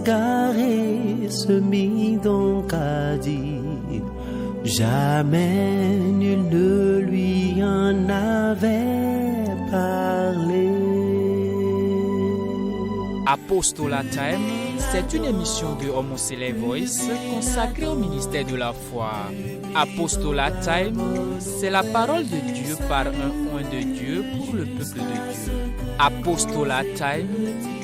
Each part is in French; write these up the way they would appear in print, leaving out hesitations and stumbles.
égaré se mit donc à dire, jamais nul ne lui en avait parlé. Apostolat Time, c'est une émission de Homo Voice consacrée au ministère de la foi. Apostolat Time, c'est la parole de Dieu par un oint de Dieu pour le peuple de Dieu. Apostolat Time,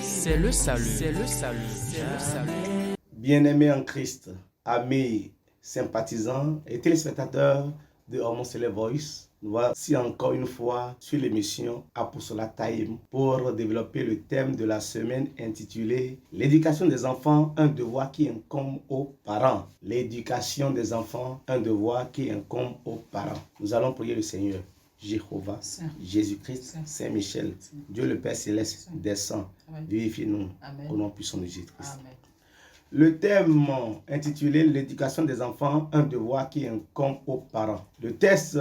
c'est le salut, c'est le salut, c'est le salut. Bien-aimés en Christ, amis, sympathisants et téléspectateurs de Homo Voice, nous voici encore une fois sur l'émission Apostolat Time pour développer le thème de la semaine intitulé L'éducation des enfants, un devoir qui incombe aux parents. L'éducation des enfants, un devoir qui incombe aux parents. Nous allons prier le Seigneur. Jéhovah, Jésus-Christ, Saint-Michel, Dieu le Père Céleste, descend, vivifie-nous au nom puissant de Jésus-Christ. Le thème intitulé L'éducation des enfants, un devoir qui incombe aux parents. Le texte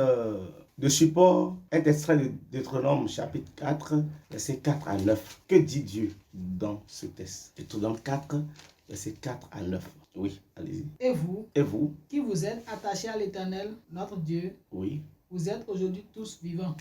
de support est extrait de Deutéronome chapitre 4, versets 4 à 9. Que dit Dieu dans ce texte? Deutéronome 4, versets 4 à 9. Oui, allez-y. Et vous, qui vous êtes attachés à l'Éternel, notre Dieu, oui, vous êtes aujourd'hui tous vivants.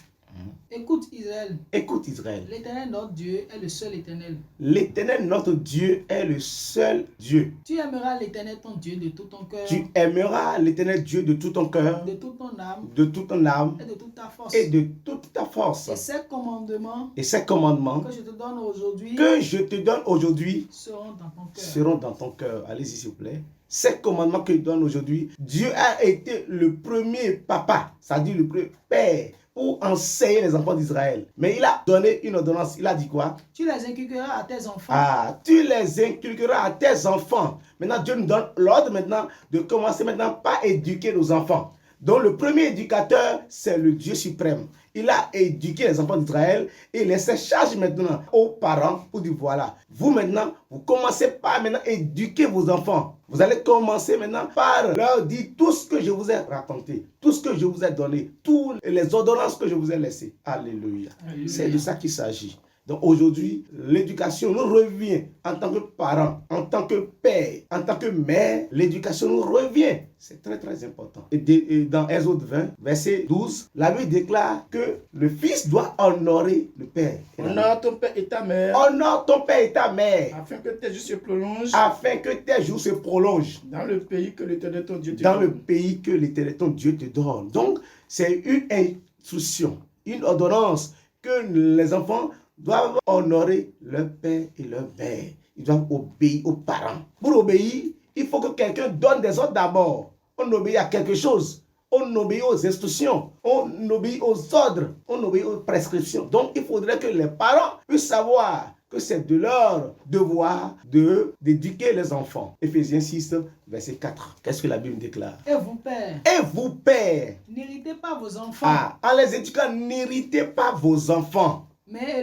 Écoute Israël. Écoute Israël. L'Éternel notre Dieu est le seul Éternel. L'Éternel notre Dieu est le seul Dieu. Tu aimeras l'Éternel ton Dieu de tout ton cœur. Tu aimeras l'Éternel Dieu de tout ton cœur. De toute ton âme. De toute ton âme. Et de toute ta force. Et de toute ta force. Et ces commandements. Et ces commandements. Que je te donne aujourd'hui. Que je te donne aujourd'hui. Seront dans ton cœur. Seront dans ton cœur. Allez-y s'il vous plaît. Ces commandements que je donne aujourd'hui, Dieu a été le premier papa, c'est-à-dire le premier père, pour enseigner les enfants d'Israël. Mais il a donné une ordonnance. Il a dit quoi? Tu les inculqueras à tes enfants. Ah, tu les inculqueras à tes enfants. Maintenant, Dieu nous donne l'ordre maintenant de commencer maintenant par éduquer nos enfants. Donc, le premier éducateur, c'est le Dieu suprême. Il a éduqué les enfants d'Israël et il laisse charge maintenant aux parents pour dire voilà, vous maintenant, vous commencez par maintenant éduquer vos enfants. Vous allez commencer maintenant par leur dire tout ce que je vous ai raconté, tout ce que je vous ai donné, toutes les ordonnances que je vous ai laissées. Alléluia. C'est de ça qu'il s'agit. Donc aujourd'hui, l'éducation nous revient en tant que parents, en tant que père, en tant que mère. L'éducation nous revient. C'est très très important. Et dans Exode 20, verset 12, la Bible déclare que le fils doit honorer le père. Honore ton père et ta mère. Honore ton père et ta mère. Afin que tes jours se prolongent. Afin que tes jours se prolongent. Dans le pays que l'Éternel ton Dieu te donne. Dans le pays que l'Éternel ton Dieu te donne. Donc, c'est une instruction, une ordonnance que les enfants doivent honorer leur père et leur mère. Ils doivent obéir aux parents. Pour obéir, il faut que quelqu'un donne des ordres d'abord. On obéit à quelque chose. On obéit aux instructions. On obéit aux ordres. On obéit aux prescriptions. Donc, il faudrait que les parents puissent savoir que c'est de leur devoir d'éduquer les enfants. Éphésiens 6, verset 4. Qu'est-ce que la Bible déclare? Et vous, pères. Et vous, pères. N'irritez pas vos enfants. En les éduquant, n'irritez pas vos enfants. Mais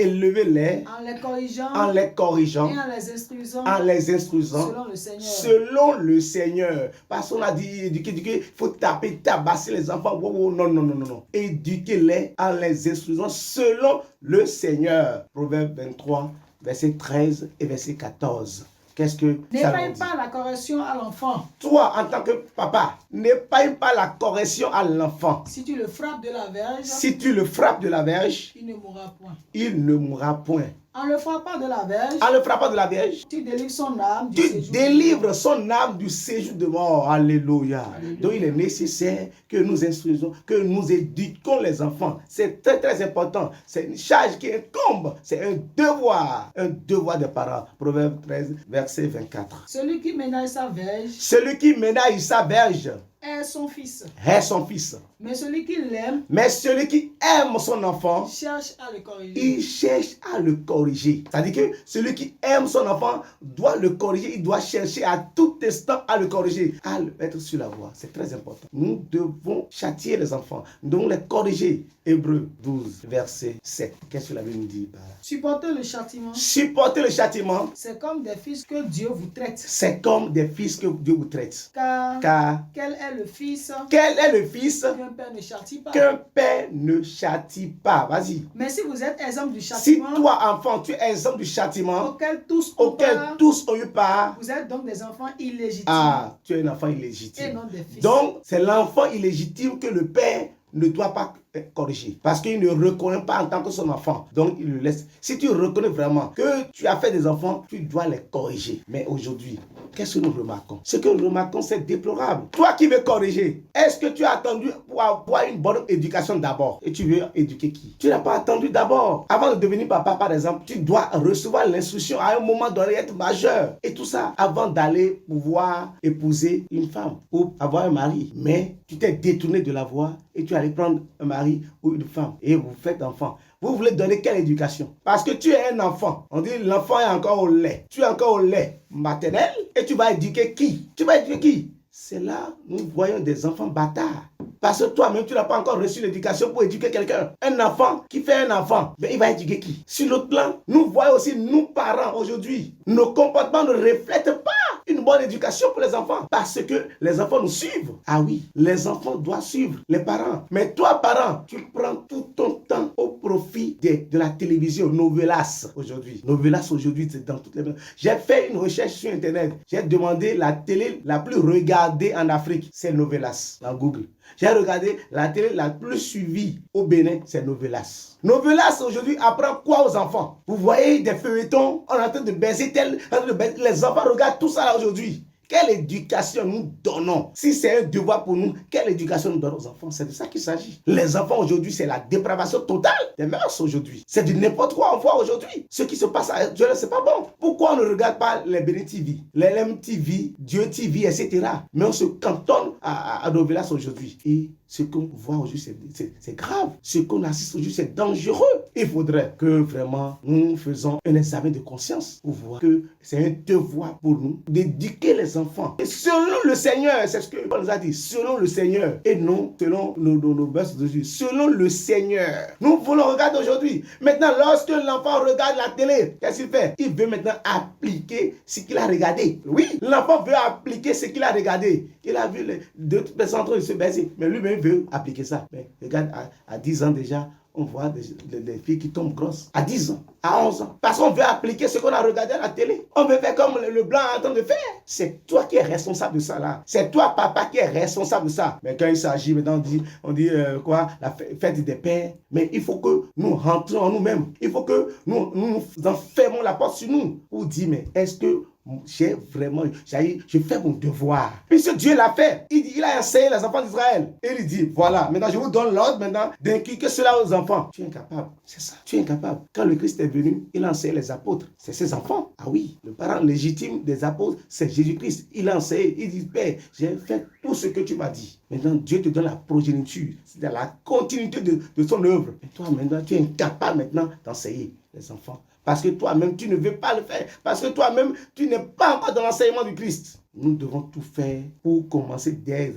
élevez-les en les corrigeant et en les instruisant selon le Seigneur. Parce qu'on a dit éduquer, il faut taper, tabasser les enfants. Non. Éduquez-les en les instruisant selon le Seigneur. Proverbe 23, verset 13 et verset 14. Qu'est-ce que ça n'épargne pas la correction à l'enfant. Toi, en tant que papa, n'épargne pas la correction à l'enfant. Si tu le frappes de la verge, il ne mourra point. En le frappant de la verge, tu délivres son âme du séjour de mort. Alléluia. Donc il est nécessaire que nous instruisons, que nous éduquons les enfants. C'est très très important. C'est une charge qui incombe. C'est un devoir des parents. Proverbe 13, verset 24. Celui qui ménage sa verge est son fils. Mais celui qui aime son enfant, il cherche à le corriger. C'est-à-dire que celui qui aime son enfant doit le corriger. Il doit chercher à tout instant à le corriger, à le mettre sur la voie. C'est très important. Nous devons châtier les enfants. Nous devons les corriger. Hébreux 12, verset 7. Qu'est-ce que la Bible nous dit par là? Supporter le châtiment. C'est comme des fils que Dieu vous traite. Car Quel est est le fils? Quel est le fils Qu'un père ne châtie pas. Qu'un père ne châtie pas. Vas-y. Mais si vous êtes exempt du Si châtiment, toi, enfant, tu es exempt du châtiment auquel tous ont eu part, vous êtes donc des enfants illégitimes. ah, tu es un enfant Et illégitime. non des fils. Donc, c'est l'enfant illégitime que le père ne doit pas corriger. Parce qu'il ne reconnaît pas en tant que son enfant. Donc, il le laisse. Si tu reconnais vraiment que tu as fait des enfants, tu dois les corriger. Mais aujourd'hui, qu'est-ce que nous remarquons? Ce que nous remarquons, c'est déplorable. Toi qui veux corriger, est-ce que tu as attendu pour avoir une bonne éducation d'abord? Et tu veux éduquer qui? Tu n'as pas attendu d'abord. Avant de devenir papa, par exemple, tu dois recevoir l'instruction à un moment donné, être majeur. Et tout ça, avant d'aller pouvoir épouser une femme ou avoir un mari. Mais tu t'es détourné de la voie et tu allais prendre un mari ou une femme et vous faites enfant. Vous voulez donner quelle éducation? Parce que tu es un enfant. On dit l'enfant est encore au lait. Tu es encore au lait maternel et tu vas éduquer qui? Tu vas éduquer qui? C'est là nous voyons des enfants bâtards. Parce que toi-même, tu n'as pas encore reçu l'éducation pour éduquer quelqu'un. Un enfant qui fait un enfant, mais il va éduquer qui? Sur l'autre plan, nous voyons aussi, nous parents aujourd'hui, nos comportements ne reflètent pas une bonne éducation pour les enfants. Parce que les enfants nous suivent. Ah oui, les enfants doivent suivre les parents. Mais toi, parent, tu prends tout ton temps au profit de la télévision, novelas aujourd'hui. Novelas aujourd'hui, c'est dans toutes les mains. J'ai fait une recherche sur Internet. J'ai demandé la télé la plus regardée en Afrique. C'est Novelas, dans Google. J'ai regardé la télé la plus suivie au Bénin, c'est Novelas. Novelas aujourd'hui apprend quoi aux enfants? Vous voyez des feuilletons, on est en train de baiser les enfants regardent tout ça là aujourd'hui. Quelle éducation nous donnons? Si c'est un devoir pour nous, quelle éducation nous donnons aux enfants? C'est de ça qu'il s'agit. Les enfants aujourd'hui, c'est la dépravation totale des mœurs aujourd'hui. C'est du n'importe quoi on voit aujourd'hui. Ce qui se passe à Dieu, c'est pas bon. Pourquoi on ne regarde pas les Bénin TV, les MTV, Dieu TV, etc. Mais on se cantonne à Novelas aujourd'hui. Et ce qu'on voit aujourd'hui, c'est grave. Ce qu'on assiste aujourd'hui, c'est dangereux. Il faudrait que vraiment nous faisons un examen de conscience pour voir que c'est un devoir pour nous d'éduquer les enfants. Et selon le Seigneur, c'est ce que Paul nous a dit, selon le Seigneur et non selon nos bœufs d'aujourd'hui. Selon le Seigneur. Nous voulons regarder aujourd'hui. Maintenant, lorsque l'enfant regarde la télé, qu'est-ce qu'il fait? Il veut maintenant appliquer ce qu'il a regardé. Oui, l'enfant veut appliquer ce qu'il a regardé. Il a vu les deux personnes en train de se baiser, mais lui-même veut appliquer ça. Mais regarde, à 10 ans déjà, on voit des filles qui tombent grosses. À 10 ans, à 11 ans. Parce qu'on veut appliquer ce qu'on a regardé à la télé. On veut faire comme le blanc est en train de faire. C'est toi qui es responsable de ça là. C'est toi, papa, qui est responsable de ça. Mais quand il s'agit, maintenant, on dit quoi? La fête des pères. Mais il faut que nous rentrions en nous-mêmes. Il faut que nous enfermons la porte sur nous. Pour dire, mais est-ce que j'ai fait mon devoir. Puisque Dieu l'a fait. Il a enseigné les enfants d'Israël. Et il dit, voilà, maintenant je vous donne l'ordre maintenant d'inculquer cela aux enfants. Tu es incapable. C'est ça. Tu es incapable. Quand le Christ est venu, il a enseigné les apôtres. C'est ses enfants. Ah oui, le parent légitime des apôtres, c'est Jésus-Christ. Il a enseigné. Il dit, Père, j'ai fait tout ce que tu m'as dit. Maintenant, Dieu te donne la progéniture. C'est la continuité de son œuvre. Et toi, maintenant, tu es incapable maintenant d'enseigner les enfants. Parce que toi-même, tu ne veux pas le faire. Parce que toi-même, tu n'es pas encore dans l'enseignement du Christ. Nous devons tout faire pour commencer dès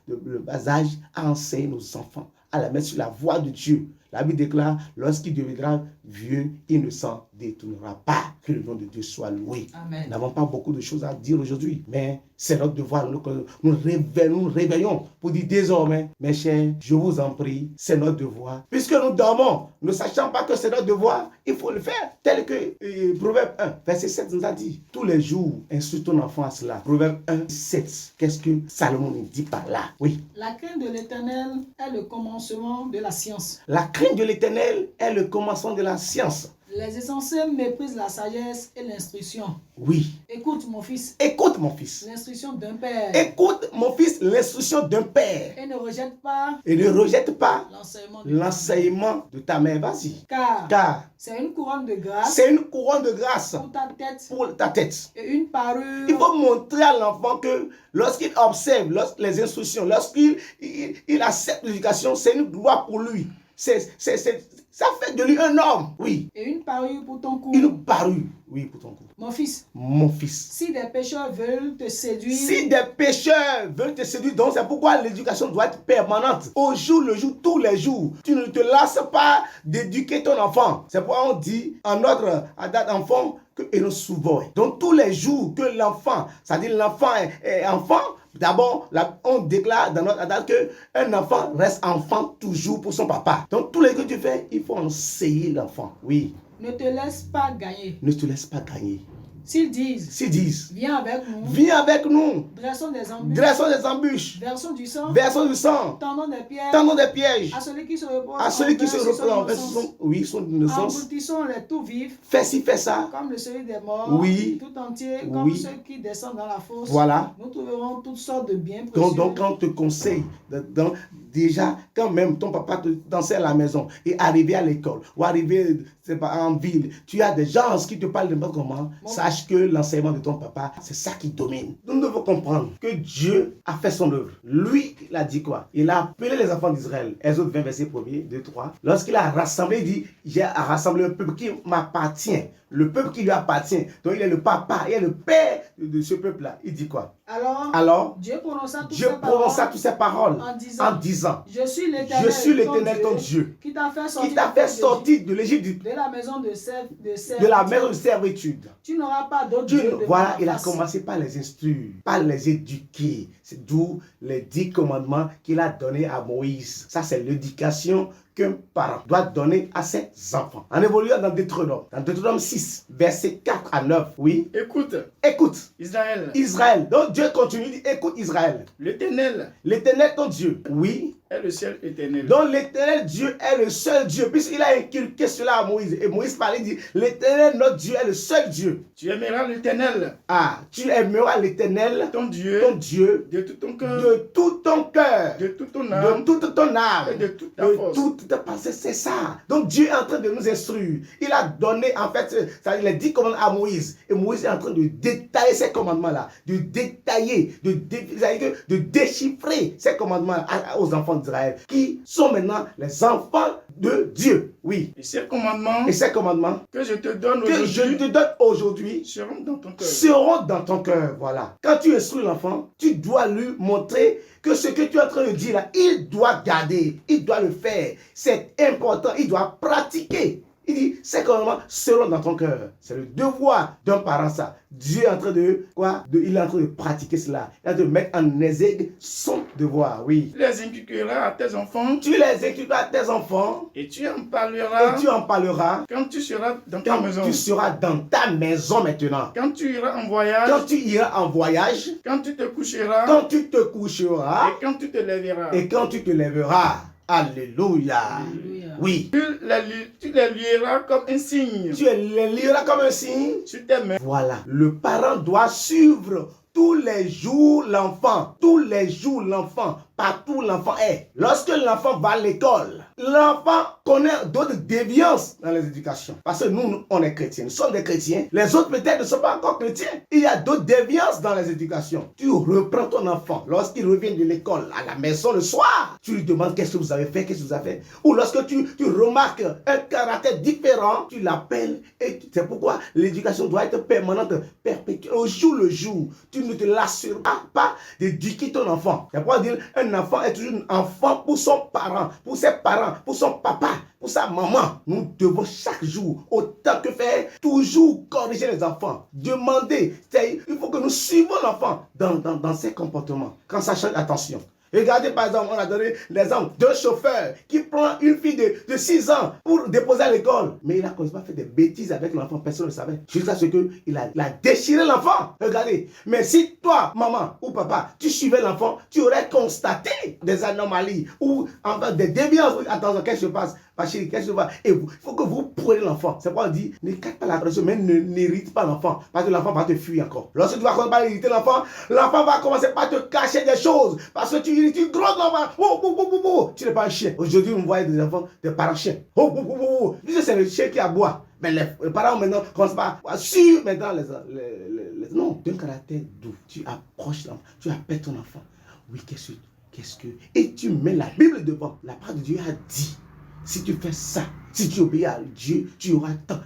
le bas âge à enseigner nos enfants, à la mettre sur la voie de Dieu. La Bible déclare, lorsqu'il deviendra vieux, il ne s'en détournera pas. Que le nom de Dieu soit loué. Amen. Nous n'avons pas beaucoup de choses à dire aujourd'hui, mais c'est notre devoir. Nous réveillons pour dire désormais, mes chers, je vous en prie, c'est notre devoir. Puisque nous dormons, ne sachant pas que c'est notre devoir, il faut le faire. Tel que Proverbe 1, verset 7 nous a dit, tous les jours, instruis ton enfant à cela. Proverbe 1, 7. Qu'est-ce que Salomon nous dit par là? Oui. La crainte de l'Éternel est le commencement de la science. La crainte de l'Éternel est le commencement de la science. Les insensés méprisent la sagesse et l'instruction. Oui. Écoute, mon fils. Écoute, mon fils. L'instruction d'un père. Écoute, mon fils, l'instruction d'un père. Et ne rejette pas. Et ne rejette pas l'enseignement de ta mère. Vas-y. Car c'est une couronne de grâce. C'est une couronne de grâce. Pour ta tête. Et une parure. Il faut montrer à l'enfant que lorsqu'il observe les instructions, lorsqu'il accepte l'éducation, c'est une gloire pour lui. Ça fait de lui un homme. Oui. Et une parure pour ton cou. Une parure, oui, pour ton cou. Mon fils. Mon fils. Si des pécheurs veulent te séduire. Si des pécheurs veulent te séduire, donc c'est pourquoi l'éducation doit être permanente. Au jour le jour, tous les jours. Tu ne te lasses pas d'éduquer ton enfant. C'est pourquoi on dit en notre enfant que et nous souvent. Donc tous les jours que l'enfant, c'est-à-dire l'enfant est enfant, D'abord, on déclare dans notre adage qu'un enfant reste enfant toujours pour son papa. Donc, tous les que tu fais, il faut enseigner l'enfant. Oui. Ne te laisse pas gagner. Ne te laisse pas gagner. S'ils disent, viens avec nous, dressons des embûches, versons du sang, tendons des pièges, à celui qui se repose, oui, son innocence, engloutissons les tout vifs, fais ci, fais ça, comme le celui des morts, oui, tout entier, comme ceux qui descendent dans la fosse, voilà. Nous trouverons toutes sortes de biens précieux. Donc quand on te conseille, déjà, quand même ton papa te dansait à la maison et arrivé à l'école ou arrivé en ville, tu as des gens qui te parlent de comment, sache que l'enseignement de ton papa, c'est ça qui domine. Nous devons comprendre que Dieu a fait son œuvre. Lui, il a dit quoi? Il a appelé les enfants d'Israël. Exode 20, verset 1er, 2, 3. Lorsqu'il a rassemblé, il dit, j'ai rassemblé un peuple qui m'appartient. Le peuple qui lui appartient. Donc il est le papa, il est le père de ce peuple-là. Il dit quoi? Alors Dieu prononça toutes ces paroles en disant, je suis l'Éternel ton Dieu, qui t'a fait sortir de l'Égypte, de la maison de servitude. Tu n'auras pas d'autre Dieu. Voilà, il a commencé par les instruire, par les éduquer. C'est d'où les 10 commandements qu'il a donnés à Moïse. Ça, c'est l'éducation qu'un parent doit donner à ses enfants. En évoluant dans Deutéronome 6, versets 4 à 9, oui. Écoute. Israël. Donc Dieu continue, il dit, écoute Israël. L'Éternel ton Dieu, oui. Est le seul éternel. Donc l'éternel Dieu est le seul Dieu. Puisqu'il a inculqué cela à Moïse. Et Moïse parlait, il dit, l'éternel notre Dieu est le seul Dieu. Tu aimeras l'éternel. Tu aimeras l'éternel. Ton Dieu. De tout ton cœur. De toute ton âme. De toute ton âme. Et de toute ta force. Toute ta pensée, c'est ça. Donc Dieu est en train de nous instruire. Il a donné, en fait, il a dit commandements à Moïse. Et Moïse est en train de détailler ces commandements-là. De détailler, de déchiffrer ces commandements aux enfants d'Israël, qui sont maintenant les enfants de Dieu. Oui. Et ces commandements que je te donne aujourd'hui seront dans ton cœur. Voilà. Quand tu instruis l'enfant, tu dois lui montrer que ce que tu es en train de dire là, il doit garder, il doit le faire. C'est important, il doit pratiquer. Il dit, ces commandements seront dans ton cœur. C'est le devoir d'un parent, ça. Dieu est en train de quoi? Il est en train de pratiquer cela. Il est en train de mettre en exergue son devoir, oui. Tu les inculqueras à tes enfants. Et tu en parleras. Quand tu seras dans ta maison. Tu seras dans ta maison maintenant. Quand tu iras en voyage. Quand tu te coucheras. Et quand tu te lèveras. Alléluia. Oui. Tu les lieras comme un signe. Sur tes mains. Voilà. Le parent doit suivre tous les jours l'enfant. Partout l'enfant est. Lorsque l'enfant va à l'école, l'enfant connaît d'autres déviances dans les éducations. Parce que nous, on est chrétiens. Nous sommes des chrétiens. Les autres peut-être ne sont pas encore chrétiens. Il y a d'autres déviances dans les éducations. Tu reprends ton enfant. Lorsqu'il revient de l'école, à la maison le soir, tu lui demandes qu'est-ce que vous avez fait, Ou lorsque tu remarques un caractère différent, tu l'appelles. Et c'est pourquoi l'éducation doit être permanente, perpétuelle. Au jour le jour, tu ne te lasses pas d'éduquer ton enfant. C'est pourquoi dire un enfant est toujours un enfant pour son parent, pour ses parents, pour son papa, pour sa maman. Nous devons chaque jour, autant que faire, toujours corriger les enfants. Demander. Il faut que nous suivons l'enfant dans ses comportements. Quand ça change, attention. Regardez par exemple, on a donné l'exemple d'un chauffeur qui prend une fille de 6 ans pour déposer à l'école. Mais il a pas fait des bêtises avec l'enfant, personne ne le savait. Jusqu'à ce qu'il a déchiré l'enfant. Regardez. Mais si toi, maman ou papa, tu suivais l'enfant, tu aurais constaté des anomalies ou enfin des déviances. Attention, qu'est-ce qui se passe? Et il faut que vous preniez l'enfant. C'est pourquoi on dit, ne cache pas la pression, mais n'irrite pas l'enfant. Parce que l'enfant va te fuir encore. Lorsque tu vas commencer par irriter l'enfant va commencer par te cacher des choses. Parce que tu grognes l'enfant. Tu n'es pas un chien. Aujourd'hui, on voit des enfants, des parents chiens. C'est le chien qui aboie. Mais les parents maintenant commencent par suivre maintenant les non, d'un caractère doux. Tu approches l'enfant, tu appelles ton enfant. Oui, qu'est-ce que... Et tu mets la Bible devant. La parole de Dieu a dit. Si tu fais ça, si tu obéis à Dieu, tu auras tant.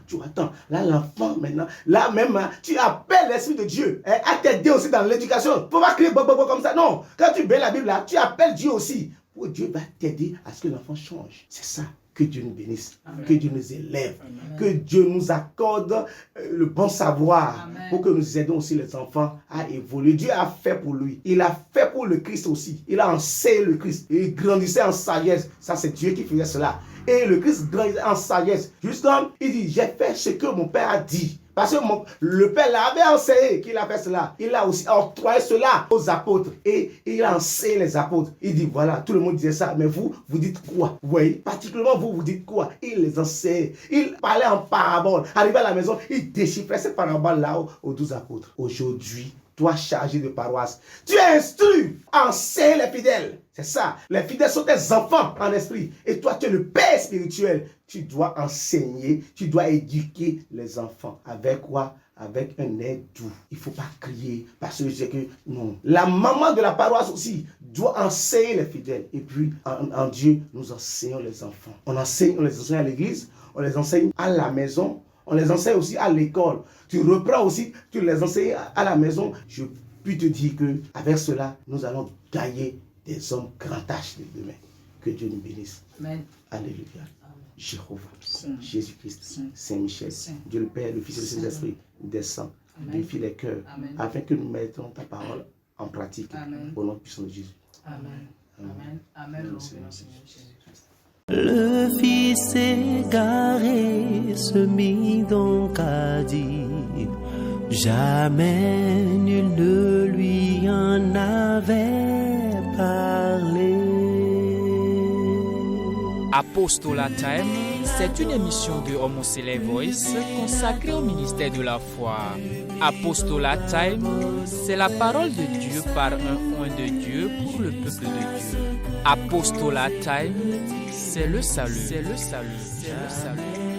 Là, l'enfant, maintenant, là même, tu appelles l'Esprit de Dieu à t'aider aussi dans l'éducation. Il ne faut pas crier comme ça. Non, quand tu obéis la Bible, là, tu appelles Dieu aussi. Dieu va t'aider à ce que l'enfant change. C'est ça. Que Dieu nous bénisse, que Dieu nous élève, que Dieu nous accorde le bon savoir pour que nous aidons aussi les enfants à évoluer. Dieu a fait pour lui. Il a fait pour le Christ aussi. Il a enseigné le Christ. Il grandissait en sagesse. Ça, c'est Dieu qui faisait cela. Et le Christ grandissait en sagesse. Juste comme il dit, j'ai fait ce que mon Père a dit. Parce que le Père l'avait enseigné qu'il a fait cela. Il a aussi octroyé cela aux apôtres. Et il a enseigné les apôtres. Il dit, voilà, tout le monde disait ça. Mais vous dites quoi? Vous voyez, particulièrement vous dites quoi? Il les enseignait. Il parlait en parabole. Arrivé à la maison, il déchiffrait ces paraboles-là aux 12 apôtres. Aujourd'hui, toi chargé de paroisse, tu instruis, enseigne les fidèles. C'est ça. Les fidèles sont tes enfants en esprit. Et toi, tu es le père spirituel. Tu dois enseigner, tu dois éduquer les enfants. Avec quoi? Avec un air doux. Il ne faut pas crier parce que je sais que non. La maman de la paroisse aussi doit enseigner les fidèles. Et puis, en Dieu, nous enseignons les enfants. On les enseigne à l'église, on les enseigne à la maison, on les enseigne aussi à l'école. Tu reprends aussi, tu les enseignes à la maison. Je puis te dire qu'avec cela, nous allons gagner des hommes grand âge de demain. Que Dieu nous bénisse. Amen. Alléluia. Amen. Jéhovah, Jésus-Christ, Saint-Michel, Dieu le Père, le Fils et le Saint-Esprit, descend, défie les cœurs, afin que nous mettons ta parole en pratique. Amen. Au nom puissant de Jésus. Amen. Amen. Amen. Le Fils égaré se mit donc à dire, jamais nul ne lui en avait parlé. Apostolat Time, c'est une émission de Homosele Voice consacrée au ministère de la foi. Apostolat Time, c'est la parole de Dieu par un oint de Dieu pour le peuple de Dieu. Apostolat Time, c'est le salut. C'est le salut. C'est le salut.